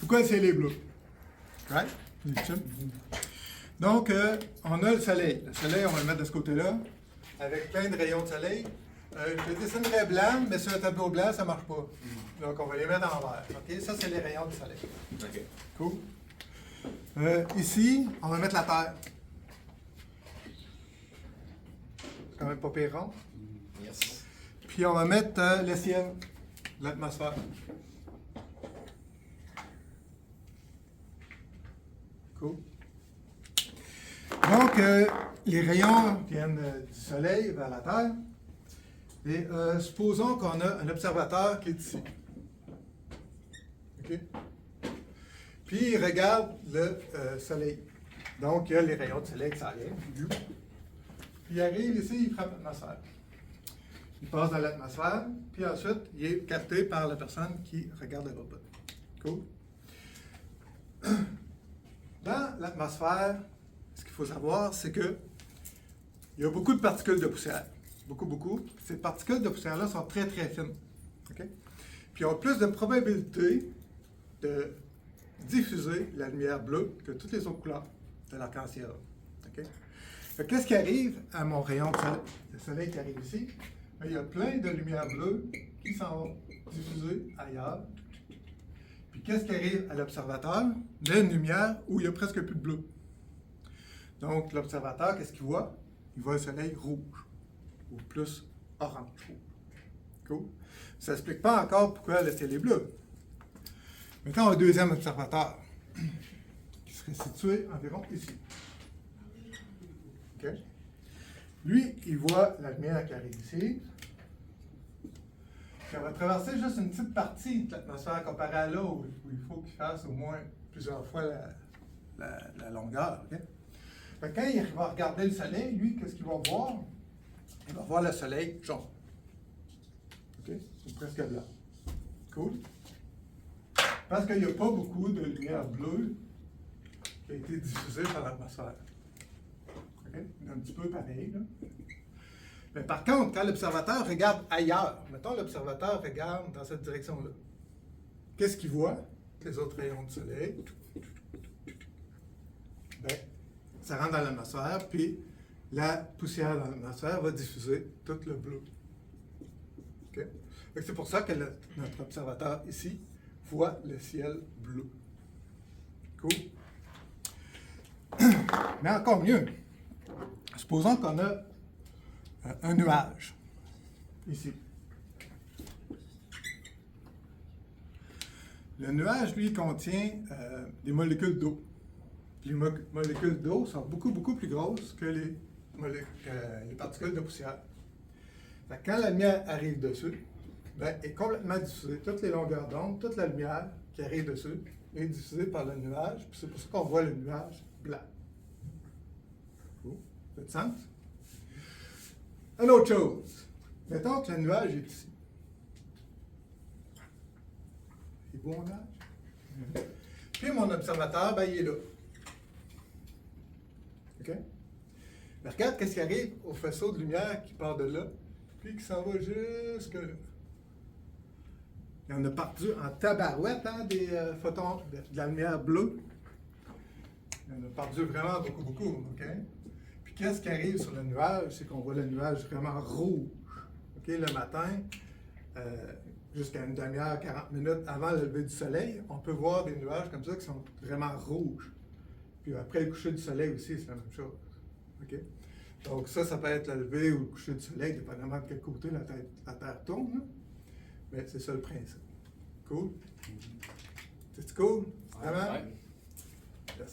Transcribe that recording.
pourquoi le ciel est bleu. Right? Donc, on a le soleil. Le soleil, on va le mettre de ce côté-là, avec plein de rayons de soleil. Je le dessinerais blanc, mais sur un tableau blanc, ça ne marche pas. Donc, on va les mettre en vert. OK? Ça, c'est les rayons du soleil. OK. Cool. Ici, on va mettre la Terre. C'est quand même pas pire rond. Yes. Puis, on va mettre le ciel, l'atmosphère. Cool. Donc, les rayons viennent du soleil vers la Terre. Et supposons qu'on a un observateur qui est ici. OK? Puis, il regarde le soleil. Donc, il y a les rayons de soleil qui s'arrivent. Puis, il arrive ici, il frappe l'atmosphère. Il passe dans l'atmosphère, puis ensuite, il est capté par la personne qui regarde de l'autre bout. Cool? Dans l'atmosphère, ce qu'il faut savoir, c'est que il y a beaucoup de particules de poussière. Beaucoup. Ces particules de poussière-là sont très, très fines. OK? Puis, ils ont plus de probabilité de diffuser la lumière bleue que toutes les autres couleurs de l'arc-en-ciel. OK? Qu'est-ce qui arrive à mon rayon de soleil? Le soleil qui arrive ici, il y a plein de lumière bleue qui sont diffusées ailleurs. Puis qu'est-ce qui arrive à l'observateur? Il y a une lumière où il n'y a presque plus de bleu. Donc l'observateur, qu'est-ce qu'il voit? Il voit le soleil rouge, ou plus orange. Cool. Ça n'explique pas encore pourquoi le ciel est bleu. Maintenant, on a un deuxième observateur, qui serait situé environ ici. OK? Lui, il voit la lumière qui arrive ici. Puis on va traverser juste une petite partie de l'atmosphère comparée à là où il faut qu'il fasse au moins plusieurs fois la longueur. Okay? Fait que quand il va regarder le soleil, lui, qu'est-ce qu'il va voir? Il va voir le soleil jaune. OK? C'est presque blanc. Cool? Parce qu'il n'y a pas beaucoup de lumière bleue qui a été diffusée par l'atmosphère. Okay? Un petit peu pareil, là. Mais par contre, quand l'observateur regarde ailleurs, mettons l'observateur regarde dans cette direction-là, qu'est-ce qu'il voit? Les autres rayons du soleil. Bien, ça rentre dans l'atmosphère, puis la poussière dans l'atmosphère va diffuser tout le bleu. Okay? C'est pour ça que notre observateur ici voit le ciel bleu. Cool? Mais encore mieux, supposons qu'on a un nuage, ici. Le nuage, lui, contient des molécules d'eau. Les molécules d'eau sont beaucoup plus grosses que les particules de poussière. Fait que quand la lumière arrive dessus, ben, elle est complètement diffusée. Toutes les longueurs d'onde, toute la lumière qui arrive dessus est diffusée par le nuage, puis c'est pour ça qu'on voit le nuage blanc. Cool. Ça fait du sens? Une autre chose, mettons que le nuage est ici. Il est beau, mon nuage? Puis mon observateur, ben, il est là. OK? Mais regarde qu'est-ce qui arrive au faisceau de lumière qui part de là, puis qui s'en va jusque là. Il y en a perdu en tabarouette, hein, des photons, de la lumière bleue. Il y en a perdu vraiment beaucoup, OK? Qu'est-ce qui arrive sur le nuage? C'est qu'on voit le nuage vraiment rouge. Okay? Le matin, jusqu'à une demi-heure, 40 minutes avant le lever du soleil, on peut voir des nuages comme ça qui sont vraiment rouges. Puis après le coucher du soleil aussi, c'est la même chose. Okay? Donc ça peut être le lever ou le coucher du soleil, dépendamment de quel côté la Terre tourne. Là. Mais c'est ça le principe. Cool? C'est cool? Vraiment? Ouais. Yes.